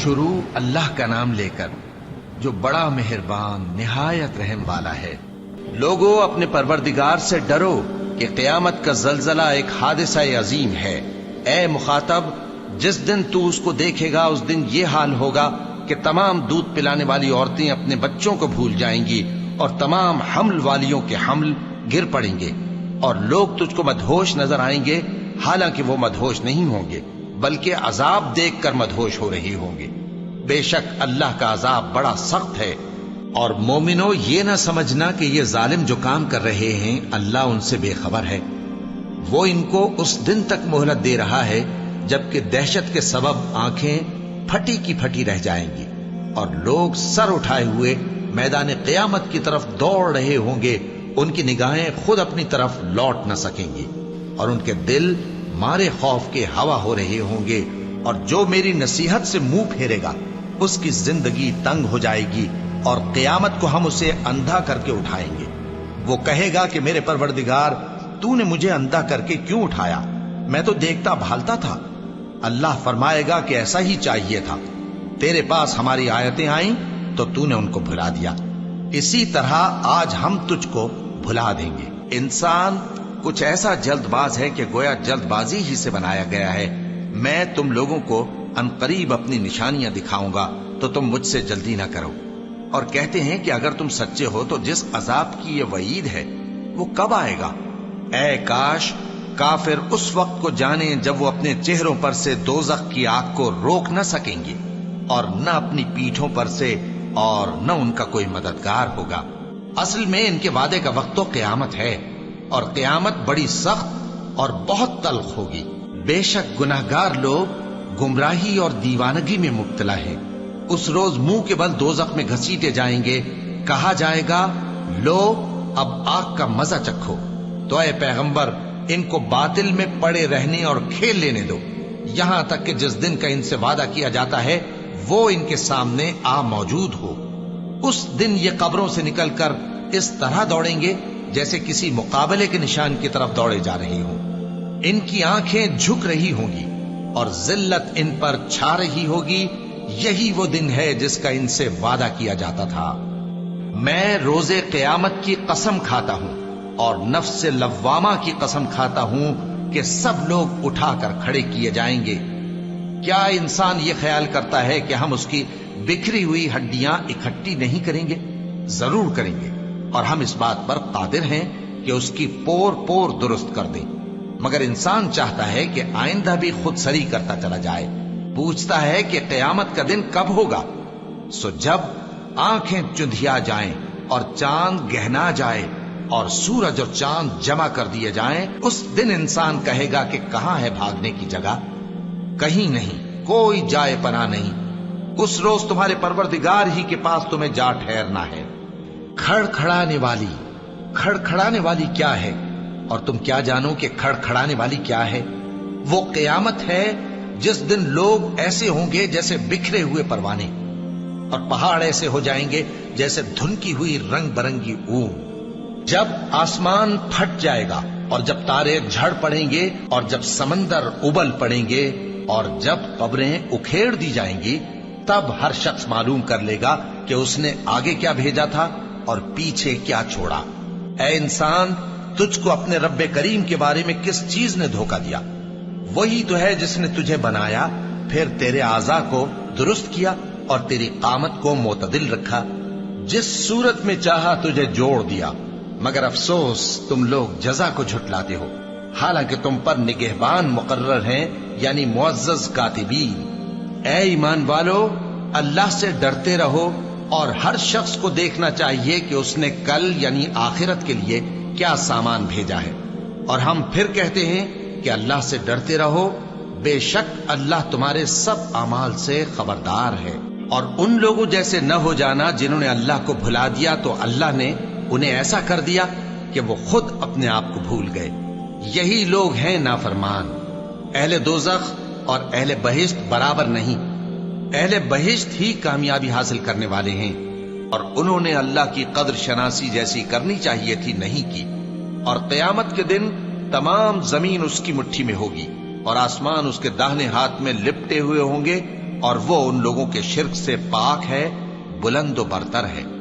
شروع اللہ کا نام لے کر جو بڑا مہربان نہایت رحم والا ہے۔ لوگو اپنے پروردگار سے ڈرو کہ قیامت کا زلزلہ ایک حادثہ عظیم ہے۔ اے مخاطب، جس دن تو اس کو دیکھے گا اس دن یہ حال ہوگا کہ تمام دودھ پلانے والی عورتیں اپنے بچوں کو بھول جائیں گی اور تمام حمل والیوں کے حمل گر پڑیں گے، اور لوگ تجھ کو مدہوش نظر آئیں گے، حالانکہ وہ مدہوش نہیں ہوں گے بلکہ عذاب دیکھ کر مدہوش ہو رہے ہوں گے۔ بے شک اللہ کا عذاب بڑا سخت ہے۔ اور مومنو، یہ نہ سمجھنا کہ یہ ظالم جو کام کر رہے ہیں اللہ ان سے بے خبر ہے۔ وہ ان کو اس دن تک مہلت دے رہا ہے جبکہ دہشت کے سبب آنکھیں پھٹی کی پھٹی رہ جائیں گی اور لوگ سر اٹھائے ہوئے میدان قیامت کی طرف دوڑ رہے ہوں گے۔ ان کی نگاہیں خود اپنی طرف لوٹ نہ سکیں گی اور ان کے دل مارے خوف کے ہوا ہو رہے ہوں گے، اور جو میری نصیحت سے منہ پھیرے گا اس کی زندگی تنگ ہو جائے گی اور قیامت کو ہم اسے اندھا کر کے اٹھائیں گے۔ وہ کہے گا کہ میرے پروردگار، تو نے مجھے اندھا کر کے کیوں اٹھایا؟ میں تو دیکھتا بھالتا تھا۔ اللہ فرمائے گا کہ ایسا ہی چاہیے تھا، تیرے پاس ہماری آیتیں آئیں تو تو نے ان کو بھلا دیا، اسی طرح آج ہم تجھ کو بھلا دیں گے۔ انسان کچھ ایسا جلد باز ہے کہ گویا جلد بازی ہی سے بنایا گیا ہے۔ میں تم لوگوں کو عنقریب اپنی نشانیاں دکھاؤں گا تو تم مجھ سے جلدی نہ کرو۔ اور کہتے ہیں کہ اگر تم سچے ہو تو جس عذاب کی یہ وعید ہے وہ کب آئے گا؟ اے کاش کافر اس وقت کو جانیں جب وہ اپنے چہروں پر سے دوزخ کی آگ کو روک نہ سکیں گے اور نہ اپنی پیٹھوں پر سے، اور نہ ان کا کوئی مددگار ہوگا۔ اصل میں ان کے وعدے کا وقت تو قیامت ہے، اور قیامت بڑی سخت اور بہت تلخ ہوگی۔ بے شک گناہگار لوگ گمراہی اور دیوانگی میں مبتلا ہیں۔ اس روز منہ کے بل دوزخ میں گھسیٹے جائیں گے، کہا جائے گا لو اب آگ کا مزہ چکھو۔ تو اے پیغمبر، ان کو باطل میں پڑے رہنے اور کھیل لینے دو، یہاں تک کہ جس دن کا ان سے وعدہ کیا جاتا ہے وہ ان کے سامنے آ موجود ہو۔ اس دن یہ قبروں سے نکل کر اس طرح دوڑیں گے جیسے کسی مقابلے کے نشان کی طرف دوڑے جا رہے ہوں۔ ان کی آنکھیں جھک رہی ہوں گی اور ذلت ان پر چھا رہی ہوگی۔ یہی وہ دن ہے جس کا ان سے وعدہ کیا جاتا تھا۔ میں روز قیامت کی قسم کھاتا ہوں اور نفس لوامہ کی قسم کھاتا ہوں کہ سب لوگ اٹھا کر کھڑے کیے جائیں گے۔ کیا انسان یہ خیال کرتا ہے کہ ہم اس کی بکھری ہوئی ہڈیاں اکٹھی نہیں کریں گے؟ ضرور کریں گے، اور ہم اس بات پر قادر ہیں کہ اس کی پور پور درست کر دیں۔ مگر انسان چاہتا ہے کہ آئندہ بھی خود سری کرتا چلا جائے، پوچھتا ہے کہ قیامت کا دن کب ہوگا۔ سو جب آنکھیں چندھیا جائیں اور چاند گہنا جائے اور سورج اور چاند جمع کر دیے جائیں، اس دن انسان کہے گا کہ کہاں ہے بھاگنے کی جگہ؟ کہیں نہیں، کوئی جائے پناہ نہیں۔ اس روز تمہارے پروردگار ہی کے پاس تمہیں جا ٹھہرنا ہے۔ کھڑکھڑانے والی کیا ہے؟ اور تم کیا جانو کہ کھڑکھڑانے والی کیا ہے؟ وہ قیامت ہے جس دن لوگ ایسے ہوں گے جیسے بکھرے ہوئے پروانے، اور پہاڑ ایسے ہو جائیں گے جیسے دھنکی ہوئی رنگ برنگی اون۔ جب آسمان پھٹ جائے گا اور جب تارے جھڑ پڑیں گے اور جب سمندر ابل پڑیں گے اور جب قبریں اکھیڑ دی جائیں گی، تب ہر شخص معلوم کر لے گا کہ اس نے آگے کیا بھیجا تھا اور پیچھے کیا چھوڑا۔ اے انسان، تجھ کو اپنے رب کریم کے بارے میں کس چیز نے دھوکہ دیا؟ وہی تو ہے جس نے تجھے بنایا، پھر تیرے اعضاء کو درست کیا اور تیری قامت کو معتدل رکھا، جس صورت میں چاہا تجھے جوڑ دیا۔ مگر افسوس تم لوگ جزا کو جھٹلاتے ہو، حالانکہ تم پر نگہبان مقرر ہیں، یعنی معزز کاتبین۔ اے ایمان والو، اللہ سے ڈرتے رہو، اور ہر شخص کو دیکھنا چاہیے کہ اس نے کل یعنی آخرت کے لیے کیا سامان بھیجا ہے۔ اور ہم پھر کہتے ہیں کہ اللہ سے ڈرتے رہو، بے شک اللہ تمہارے سب اعمال سے خبردار ہے۔ اور ان لوگوں جیسے نہ ہو جانا جنہوں نے اللہ کو بھلا دیا تو اللہ نے انہیں ایسا کر دیا کہ وہ خود اپنے آپ کو بھول گئے۔ یہی لوگ ہیں نافرمان۔ اہل دوزخ اور اہل بہشت برابر نہیں، اہل بہشت ہی کامیابی حاصل کرنے والے ہیں، اور انہوں نے اللہ کی قدر شناسی جیسی کرنی چاہیے تھی نہیں کی۔ اور قیامت کے دن تمام زمین اس کی مٹھی میں ہوگی اور آسمان اس کے داہنے ہاتھ میں لپٹے ہوئے ہوں گے، اور وہ ان لوگوں کے شرک سے پاک ہے، بلند و برتر ہے۔